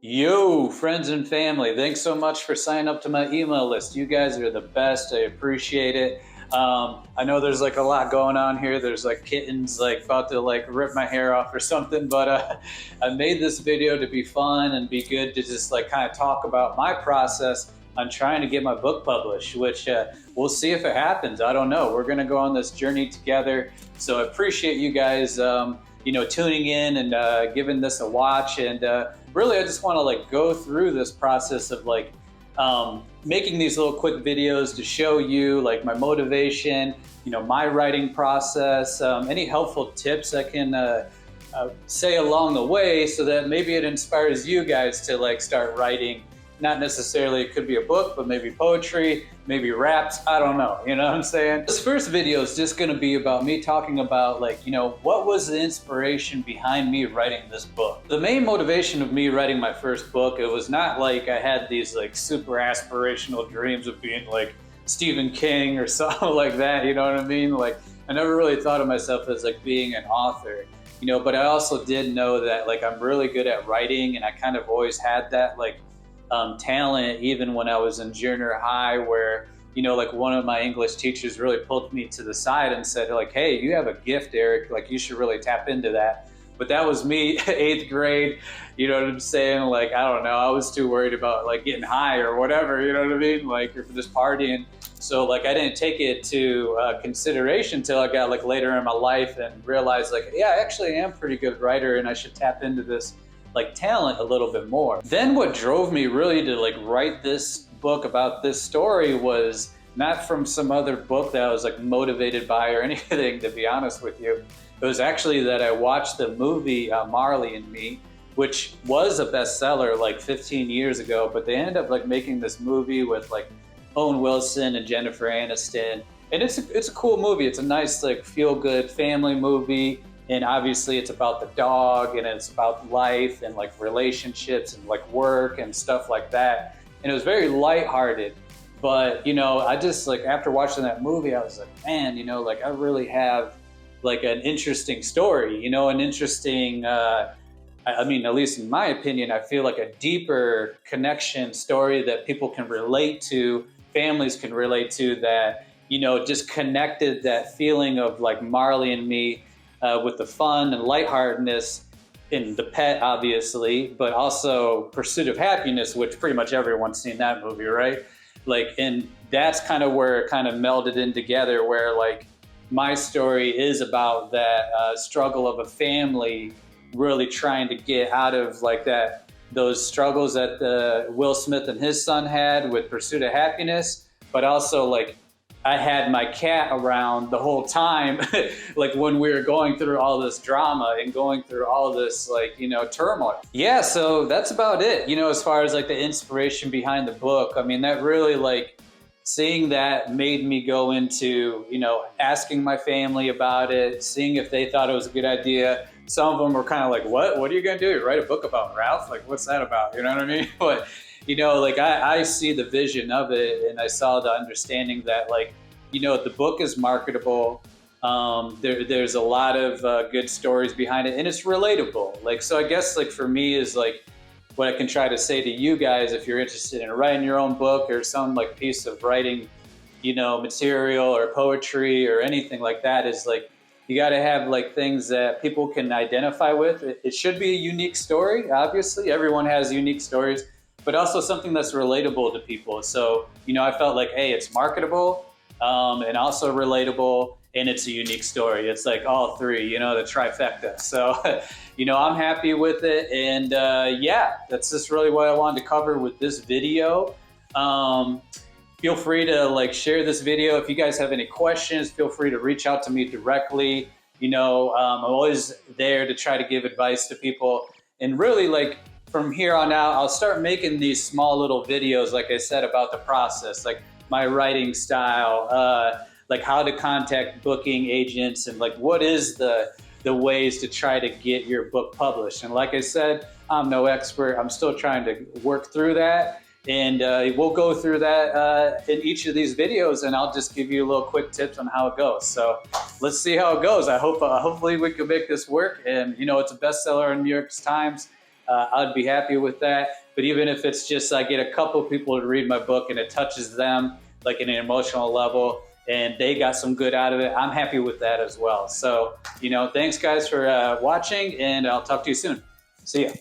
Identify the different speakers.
Speaker 1: Yo, friends and family, thanks so much for signing up to my email list. You guys are the best. I appreciate it. I know there's like a lot going on here. There's like kittens like about to like rip my hair off or something, but I made this video to be fun and be good to just like kind of talk about my process on trying to get my book published, which we'll see if it happens. I don't know. We're going to go on this journey together. So I appreciate you guys, tuning in and giving this a watch. And really, I just want to like go through this process of like making these little quick videos to show you like my motivation, my writing process, any helpful tips I can say along the way so that maybe it inspires you guys to like start writing. Not necessarily, it could be a book, but maybe poetry, maybe raps, I don't know, you know what I'm saying? This first video is just gonna be about me talking about like, what was the inspiration behind me writing this book? The main motivation of me writing my first book, it was not like I had these like super aspirational dreams of being like Stephen King or something like that, you know what I mean? Like, I never really thought of myself as like being an author, but I also did know that like I'm really good at writing, and I kind of always had that like talent even when I was in junior high, where like one of my English teachers really pulled me to the side and said like, hey, you have a gift, Eric, like you should really tap into that. But that was me 8th grade, you know what I'm saying? Like, I don't know, I was too worried about like getting high or whatever, you know what I mean? Like, or just partying. So like I didn't take it to consideration until I got like later in my life and realized like, yeah, I actually am a pretty good writer and I should tap into this like talent a little bit more. Then what drove me really to like write this book about this story was not from some other book that I was like motivated by or anything, to be honest with you. It was actually that I watched the movie Marley and Me, which was a bestseller like 15 years ago, but they ended up like making this movie with like Owen Wilson and Jennifer Aniston. And it's a cool movie. It's a nice like feel-good family movie. And obviously it's about the dog, and it's about life and like relationships and like work and stuff like that. And it was very lighthearted. But, I just like, after watching that movie, I was like, man, like I really have like an interesting story, an interesting, I mean, at least in my opinion, I feel like a deeper connection story that people can relate to, families can relate to, that, just connected that feeling of like Marley and Me. With the fun and lightheartedness in the pet, obviously, but also Pursuit of Happiness, which pretty much everyone's seen that movie, right? Like, and that's kind of where it kind of melded in together, where like my story is about that struggle of a family really trying to get out of like those struggles that Will Smith and his son had with Pursuit of Happiness, but also like I had my cat around the whole time, like when we were going through all this drama and going through all this like, turmoil. Yeah, so that's about it, as far as like the inspiration behind the book. I mean, that really like seeing that made me go into, asking my family about it, seeing if they thought it was a good idea. Some of them were kind of like, what are you going to do? Write a book about Ralph? Like, what's that about? You know what I mean? But like I see the vision of it, and I saw the understanding that like, the book is marketable. There's a lot of good stories behind it, and it's relatable. Like, so I guess like for me is like what I can try to say to you guys, if you're interested in writing your own book or some like piece of writing, material or poetry or anything like that, is like, you got to have like things that people can identify with. It should be a unique story. Obviously, everyone has unique stories, but also something that's relatable to people. So, I felt like, hey, it's marketable, and also relatable, and it's a unique story. It's like all three, the trifecta. So, I'm happy with it. And yeah, that's just really what I wanted to cover with this video. Feel free to like share this video. If you guys have any questions, feel free to reach out to me directly. I'm always there to try to give advice to people. And really like, from here on out, I'll start making these small little videos, like I said, about the process, like my writing style, like how to contact booking agents, and like what is the ways to try to get your book published. And like I said, I'm no expert. I'm still trying to work through that. And we'll go through that in each of these videos, and I'll just give you a little quick tips on how it goes. So let's see how it goes. I hope, hopefully we can make this work. And, it's a bestseller in New York Times. I'd be happy with that. But even if it's just I get a couple people to read my book and it touches them like in an emotional level and they got some good out of it, I'm happy with that as well. So, thanks guys for watching, and I'll talk to you soon. See ya.